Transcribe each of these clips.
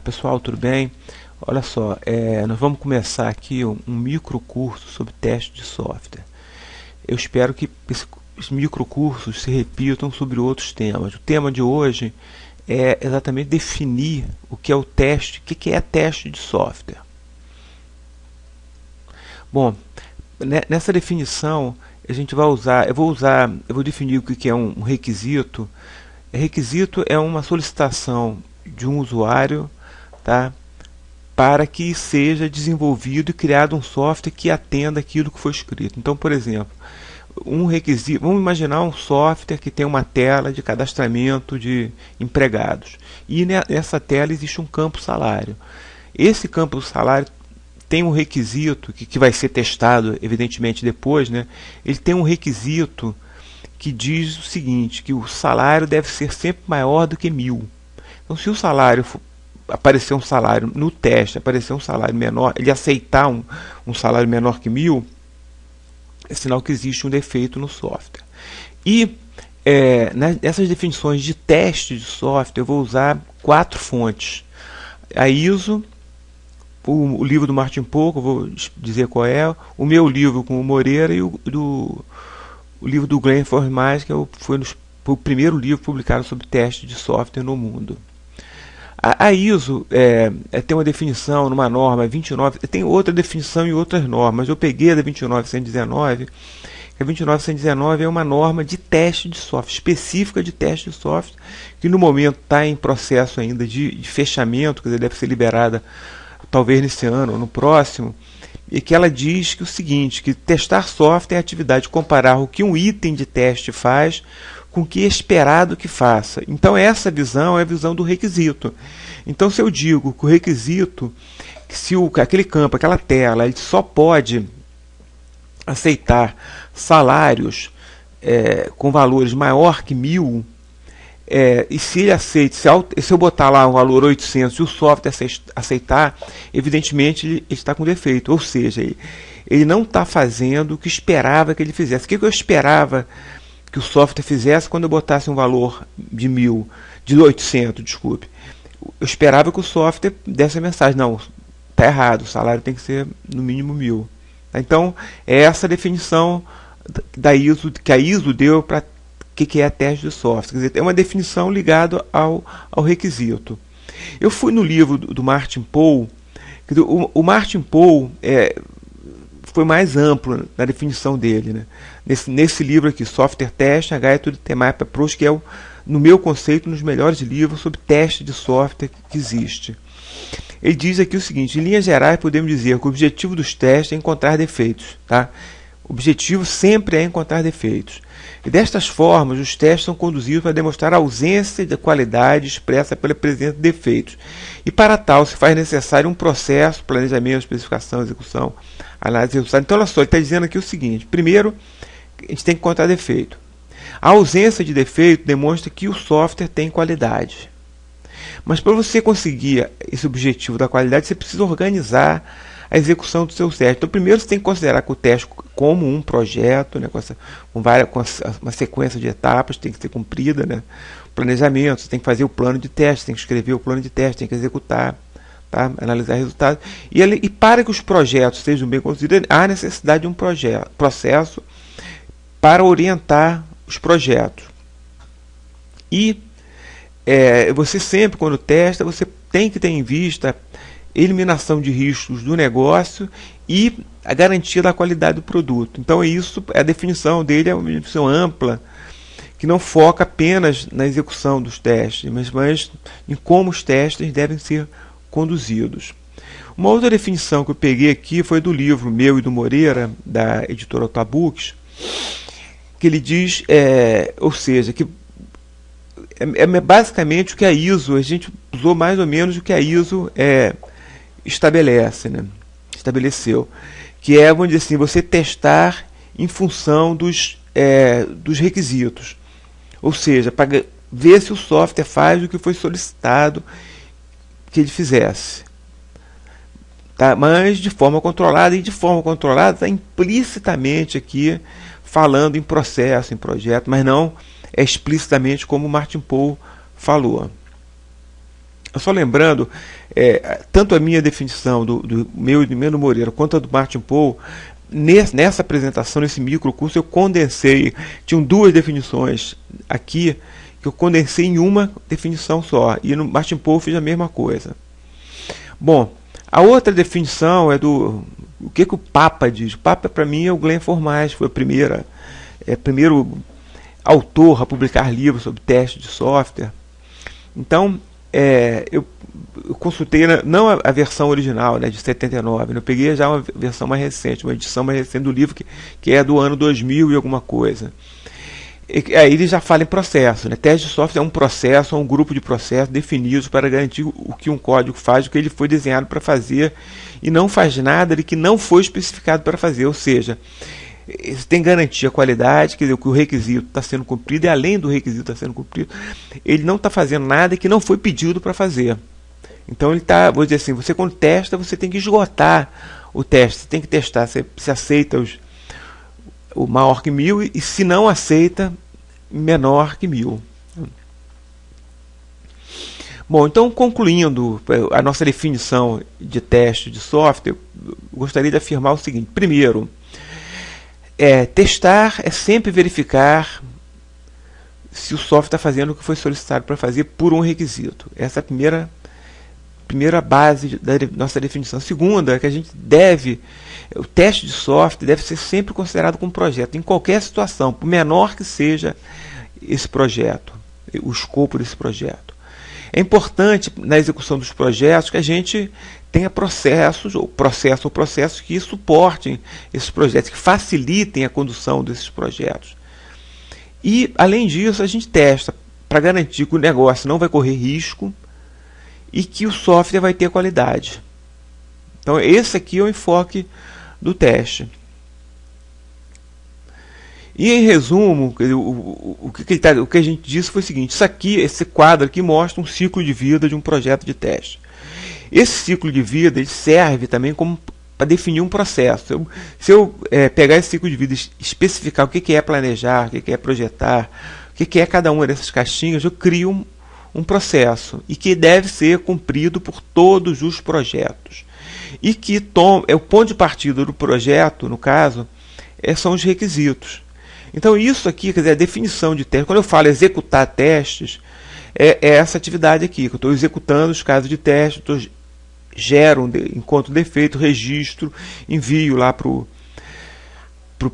Pessoal, tudo bem? Olha só, nós vamos começar aqui um microcurso sobre teste de software. Eu espero que esses microcursos se repitam sobre outros temas. O tema de hoje é exatamente definir o que é o teste, o que é teste de software. Bom, nessa definição a gente vai usar, eu vou definir o que é um requisito. Requisito é uma solicitação de um usuário, tá? Para que seja desenvolvido e criado um software que atenda aquilo que foi escrito. Então, por exemplo, um requisito, vamos imaginar um software que tem uma tela de cadastramento de empregados. E nessa tela existe um campo salário. Esse campo salário tem um requisito que vai ser testado, evidentemente, depois, né? Ele tem um requisito que diz o seguinte, que o salário deve ser sempre maior do que 1.000. Então, se o salário aparecer um salário no teste, aparecer um salário menor, ele aceitar um salário menor que 1.000, é sinal que existe um defeito no software. E nessas definições de teste de software, eu vou usar 4 fontes. A ISO, o livro do Martin Paul, eu vou dizer qual é, o meu livro com o Moreira e o livro do Glenn Formage, que foi o primeiro livro publicado sobre teste de software no mundo. A ISO tem uma definição numa norma 29, tem outra definição em outras normas. Eu peguei a da 29119, que a 29119 é uma norma de teste de software, específica de teste de software, que no momento está em processo ainda de fechamento, quer dizer, deve ser liberada talvez nesse ano ou no próximo, e que ela diz que o seguinte, que testar software é a atividade de comparar o que um item de teste faz com o que é esperado que faça. Então essa visão é a visão do requisito. Então se eu digo que o requisito, se aquele campo, aquela tela, ele só pode aceitar salários com valores maior que 1.000, e se ele aceita, se eu botar lá um valor 800 e o software aceitar, evidentemente ele está com defeito. Ou seja, ele não está fazendo o que esperava que ele fizesse. O que eu esperava que o software fizesse quando eu botasse um valor de 1.000, de 800, desculpe. Eu esperava que o software desse a mensagem, não, está errado, o salário tem que ser no mínimo 1.000. Então, é essa a definição da ISO, que a ISO deu para o que é teste de software. Quer dizer, é uma definição ligada ao requisito. Eu fui no livro do Martin Paul, o Martin Paul foi mais amplo na definição dele, né? Nesse livro aqui, Software Test, Guide to the Map Approach, que é, no meu conceito, um dos melhores livros sobre teste de software que existe. Ele diz aqui o seguinte, em linhas gerais podemos dizer que o objetivo dos testes é encontrar defeitos. Tá? O objetivo sempre é encontrar defeitos. E destas formas, os testes são conduzidos para demonstrar a ausência de qualidade expressa pela presença de defeitos. E para tal, se faz necessário um processo, planejamento, especificação, execução, análise de resultados. Então, olha só, ele está dizendo aqui o seguinte. Primeiro, a gente tem que encontrar defeito. A ausência de defeito demonstra que o software tem qualidade. Mas para você conseguir esse objetivo da qualidade, você precisa organizar a execução do seu teste. Então, primeiro você tem que considerar que o teste como um projeto, né, com uma sequência de etapas tem que ser cumprida, né? Planejamento, você tem que fazer o plano de teste, tem que escrever o plano de teste, tem que executar, tá? Analisar resultados. E para que os projetos sejam bem conduzidos, há necessidade de um processo para orientar os projetos. E você sempre, quando testa, você tem que ter em vista eliminação de riscos do negócio e a garantia da qualidade do produto. Então a definição dele é uma definição ampla, que não foca apenas na execução dos testes, mas em como os testes devem ser conduzidos. Uma outra definição que eu peguei aqui foi do livro meu e do Moreira, da editora Otabooks, que ele diz, ou seja, que basicamente o que a ISO, a gente usou mais ou menos o que a ISO estabelece, né? Estabeleceu, que é, vamos dizer assim, você testar em função dos requisitos, ou seja, para ver se o software faz o que foi solicitado que ele fizesse, tá? Mas de forma controlada, e de forma controlada está implicitamente aqui falando em processo, em projeto, mas não explicitamente como o Martin Paul falou. Só lembrando, tanto a minha definição do meu e do Meno Moreira quanto a do Martin Paul, nessa apresentação, nesse microcurso, eu condensei, tinham duas definições aqui, que eu condensei em uma definição só, e no Martin Paul eu fiz a mesma coisa. Bom, a outra definição é o que o Papa diz. O Papa, para mim, é o Glenn Formage, foi o primeiro autor a publicar livros sobre teste de software. Então, eu consultei não a versão original, né, de 79, eu peguei já uma versão mais recente, uma edição mais recente do livro, que é do ano 2000 e alguma coisa. Aí ele já fala em processo, né? Teste de software é um processo, é um grupo de processos definidos para garantir o que um código faz, o que ele foi desenhado para fazer, e não faz nada de que não foi especificado para fazer. Ou seja, tem garantia a qualidade, quer dizer, que o requisito está sendo cumprido, e além do requisito estar sendo cumprido, ele não está fazendo nada que não foi pedido para fazer. Então ele está, vou dizer assim, você quando testa, você tem que esgotar o teste, você tem que testar se aceita o maior que 1000, e se não aceita, menor que 1000. Bom, então concluindo a nossa definição de teste de software, eu gostaria de afirmar o seguinte: primeiro, testar é sempre verificar se o software está fazendo o que foi solicitado para fazer por um requisito. Essa é a primeira base da nossa definição. Segunda, é que o teste de software deve ser sempre considerado como projeto, em qualquer situação, por menor que seja esse projeto, o escopo desse projeto. É importante na execução dos projetos que a gente tenha processos que suportem esses projetos, que facilitem a condução desses projetos. E, além disso, a gente testa para garantir que o negócio não vai correr risco e que o software vai ter qualidade. Então, esse aqui é o enfoque do teste. E, em resumo, o que a gente disse foi o seguinte: esse quadro aqui mostra um ciclo de vida de um projeto de teste. Esse ciclo de vida ele serve também para definir um processo. Se eu pegar esse ciclo de vida e especificar o que é planejar, o que é projetar, o que é cada uma dessas caixinhas, eu crio um processo e que deve ser cumprido por todos os projetos. E que o ponto de partida do projeto, no caso, são os requisitos. Então isso aqui, quer dizer, a definição de teste, quando eu falo executar testes, é essa atividade aqui, que eu estou executando os casos de teste, gero encontro defeito, registro, envio lá para o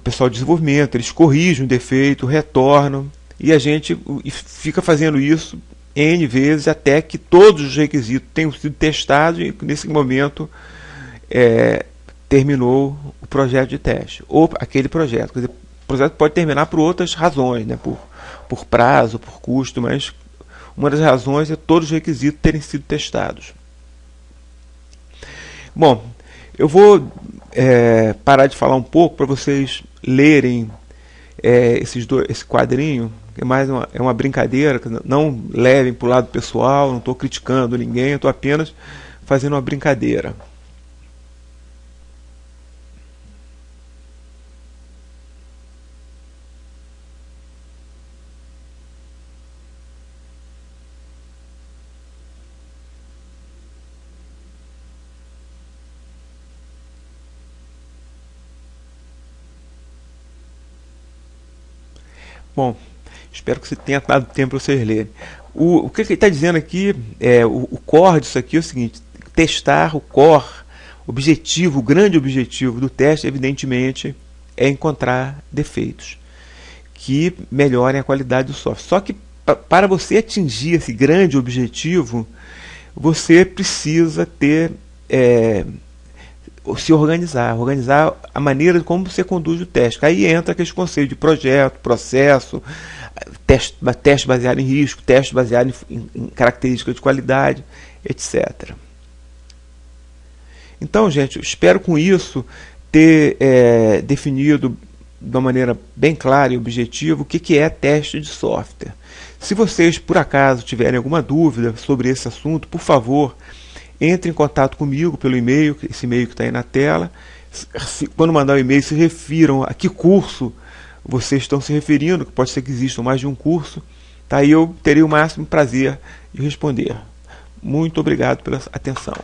pessoal de desenvolvimento, eles corrigem o defeito, retornam, e a gente fica fazendo isso N vezes até que todos os requisitos tenham sido testados e nesse momento terminou o projeto de teste, ou aquele projeto. Quer dizer, o projeto pode terminar por outras razões, né, por prazo, por custo, mas uma das razões é todos os requisitos terem sido testados. Bom, eu vou parar de falar um pouco para vocês lerem esse quadrinho, que é mais uma brincadeira, não levem para o lado pessoal, não estou criticando ninguém, estou apenas fazendo uma brincadeira. Bom, espero que você tenha dado tempo para vocês lerem. O que ele está dizendo aqui, o core disso aqui é o seguinte: testar o core, o grande objetivo do teste, evidentemente, é encontrar defeitos que melhorem a qualidade do software. Só que para você atingir esse grande objetivo, você precisa se organizar a maneira como você conduz o teste. Aí entra aqueles conceitos de projeto, processo, teste baseado em risco, teste baseado em características de qualidade, etc. Então, gente, eu espero com isso ter definido de uma maneira bem clara e objetiva o que é teste de software. Se vocês, por acaso, tiverem alguma dúvida sobre esse assunto, por favor, entre em contato comigo pelo e-mail, esse e-mail que está aí na tela. Quando mandar o e-mail, se refiram a que curso vocês estão se referindo, que pode ser que existam mais de um curso. Tá? Aí eu terei o máximo prazer de responder. Muito obrigado pela atenção.